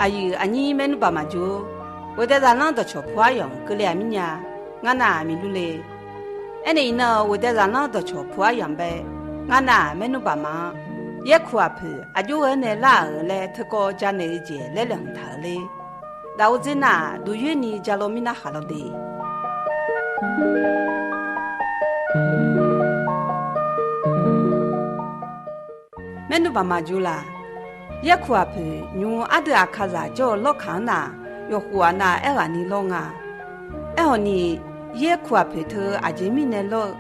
아유 아니 메누 바마죠 오데 잘난도 초포아용 그래미냐 나나 미룰레 애네 이나 오데 잘난도 초포아용베 나나 메누 바마 예쿠 앞에 아주에네 라을레 특고 자네제 레령타레 다우즈나 누유니 잘로미나 하로데 메누 바마줄라 예쿠 앞에 뉴 아드 아카자 저 로카나 요후아나 에가니 롱아 에호니 예쿠 앞에 더 아제미네 로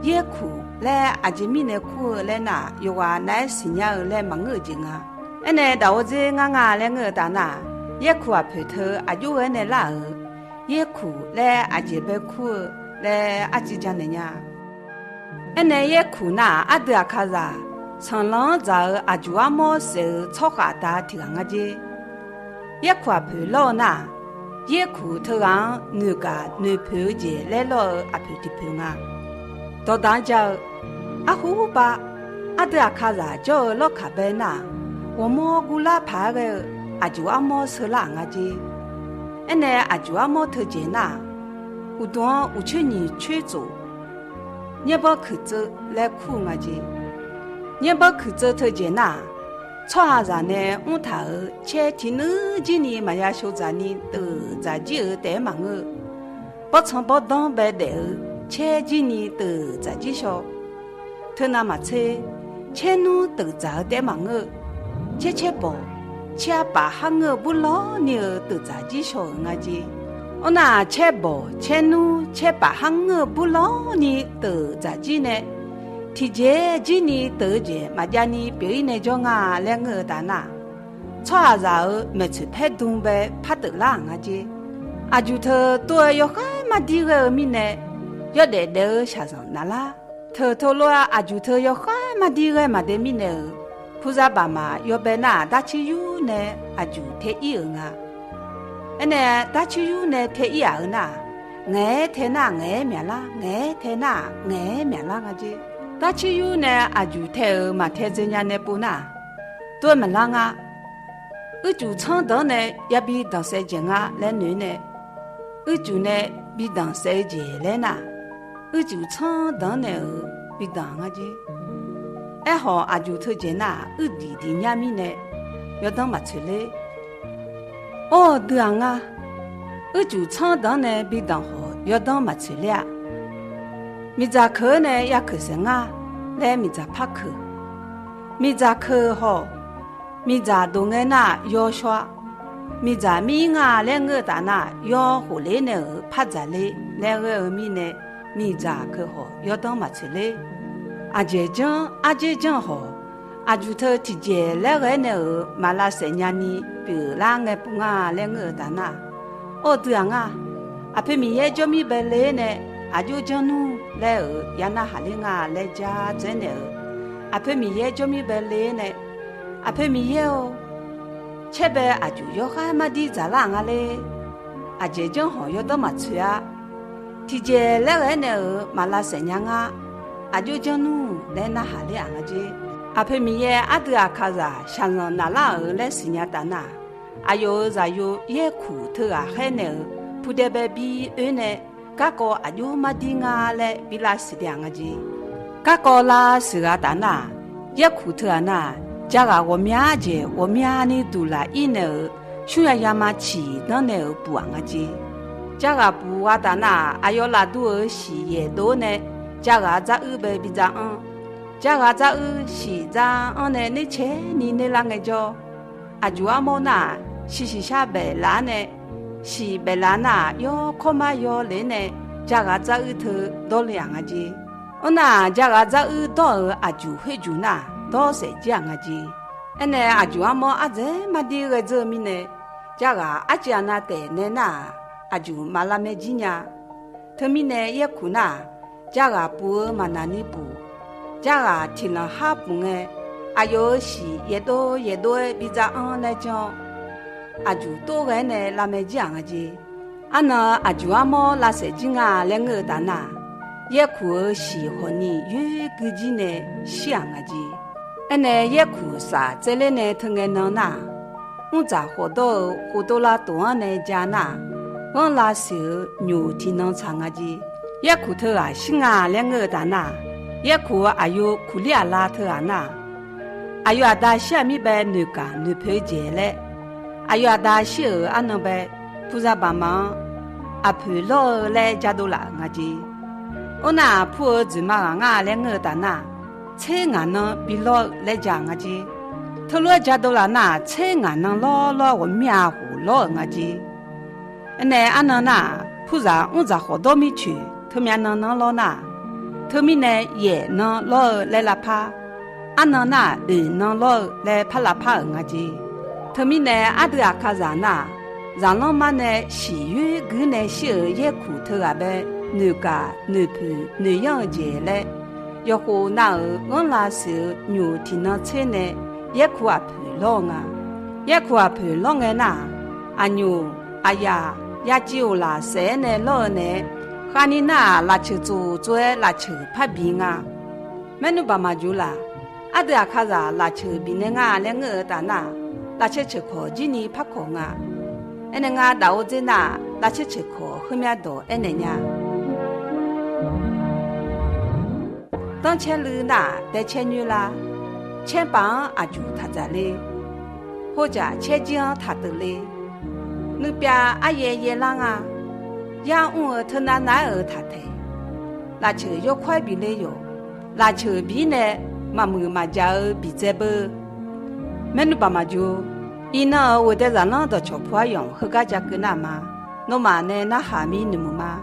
예쿠 레 아제미네 쿠 레나 요와 나이 시냐 레 망으징아 에네 다오제 ঙാঙা 레응다나 예쿠 앞에 더 아주에네 라 예쿠 레 아제베 쿠 레 아지자네냐 에네 예쿠나 아드 아카자 선랑자 아주아모스 초가다 티강아지 예쿠 앞에 로나 예쿠 더강 누가 누표지 레로 앞에 디표가 도단자 아후바 아드아카자 저 로카베나 오모굴라 파게 아주아모스랑아지 에네 아주아모트제나 우동 우체니 최조 녀버크즈 레쿠가지 녀버크즈트제나 초아자네 운타의 채티느지니 마야 쇼자니 뜨자지 대망의 버청버동베데 채지니 뜨자지쇼特那么切切努得着的忙个，切切不，切把行个不老牛得着几小伢子，我那切不切努切把行个不老牛得着几呢？提前几年得着，马家呢表演那种啊两个大那，穿着没去拍东北拍得啦伢子，啊就他多要还嘛第个米呢，要得得下上那啦。头罗阿就头要喊嘛的个嘛的米呢，菩萨爸妈要被那打起油呢，阿就贴一啊，呢打起油呢贴一啊那，爱贴那爱面啦，爱贴那爱面啦个子，打起油呢阿就贴嘛贴这样呢不那，多么lang啊，我就唱到呢也比当时间啊来女呢，我就呢比当时间来那。我就唱当那比当啊子，爱好阿就推荐那我弟弟伢咪呢，要当嘛出来。哦，对啊，我就唱当呢比当好，要当嘛出来。米扎课呢也课生啊，来米扎拍课，米扎课好，米扎东爱那要说，米扎米啊两个大那要回来呢拍着嘞，两个米呢。米扎可好，要当嘛出来。阿姐讲好，阿就他提前来个呢，马拉三年呢，别让个不啊两个大那。哦对啊，阿佩米也叫米白来呢，阿就讲努来呀那哈里啊来家真的。阿佩米也叫米白来呢，阿佩米也哦，前边阿就要喊嘛的咋啷个嘞？阿姐讲好要当嘛出啊。提前来个呢，马拉三年啊，阿就讲努来那哈里啊个子，阿佩米耶阿德阿卡扎，像上那拉来四年大那，阿有咋有也苦头啊海呢，不得白比呢，嘎个阿有马丁啊来比拉四两个子，嘎个拉是个大那，也苦头啊那，加个我们阿姐我们阿呢都来一呢，需要亚马起当呢不完个子。加个不瓦达那，还有拉多西也多呢。加个在二百比咋加个在二西咋呢？你切你那啷个叫？阿就阿莫那西西下白拉呢，西白拉那要可嘛要来呢？加个在二头多两个字，我那加个在二多阿就会就那多谁讲个字？那阿就阿莫阿这嘛的个这面呢？加个阿家那得呢那。阿就马拉梅吉呀，他们呢也苦呐，加个不嘛那里不，加个听了哈不哎，阿有时也多比咱来讲，阿就多个呢拉梅讲个子，阿那阿就阿莫拉谁讲啊两个大那，也苦喜欢你越个子呢想个子，那也苦啥这里呢他个能那。我在活到了多少年家呢？我那时候牛体能长啊的，也苦头啊，心啊两个大呐，也苦啊有苦力啊拉头啊呐，还有啊大下面呗牛干牛皮节嘞，还有啊大小啊那呗菩萨帮忙啊陪老来家都啦啊的，我那婆子嘛啊两个大呐，菜啊呢比老来家啊的。头罗家都啦那菜俺能老我面糊老我的，那俺能那菩萨我在活到没去，头面能老那，头面呢也能老来拉帕，俺能那能老来帕拉帕我的，头面呢俺都要看啥那，让老妈呢喜悦个呢小也苦头啊呗，牛家牛皮牛羊节嘞，要和那我那时候牛天那菜呢。也苦啊陪老啊，也苦啊陪老个呐，阿牛阿呀，也只有那谁呢老呢，哈你那拉去做拉去拍饼啊，没努爸妈就啦，阿都要看着拉去饼呢啊，两个大呐，拉去吃烤鸡呢拍烤啊，那啊大我在那拉去吃烤后面多那呀，当前路那带前女啦。前帮阿舅他在嘞，或者前江他的嘞，那边阿爷爷郎啊，养我他那儿他的，那球要快比嘞哟，那球比呢，嘛家比这不，没那爸妈就，伊呢我在让人到桥坡用，和家家个那嘛，那嘛呢那哈密你们嘛。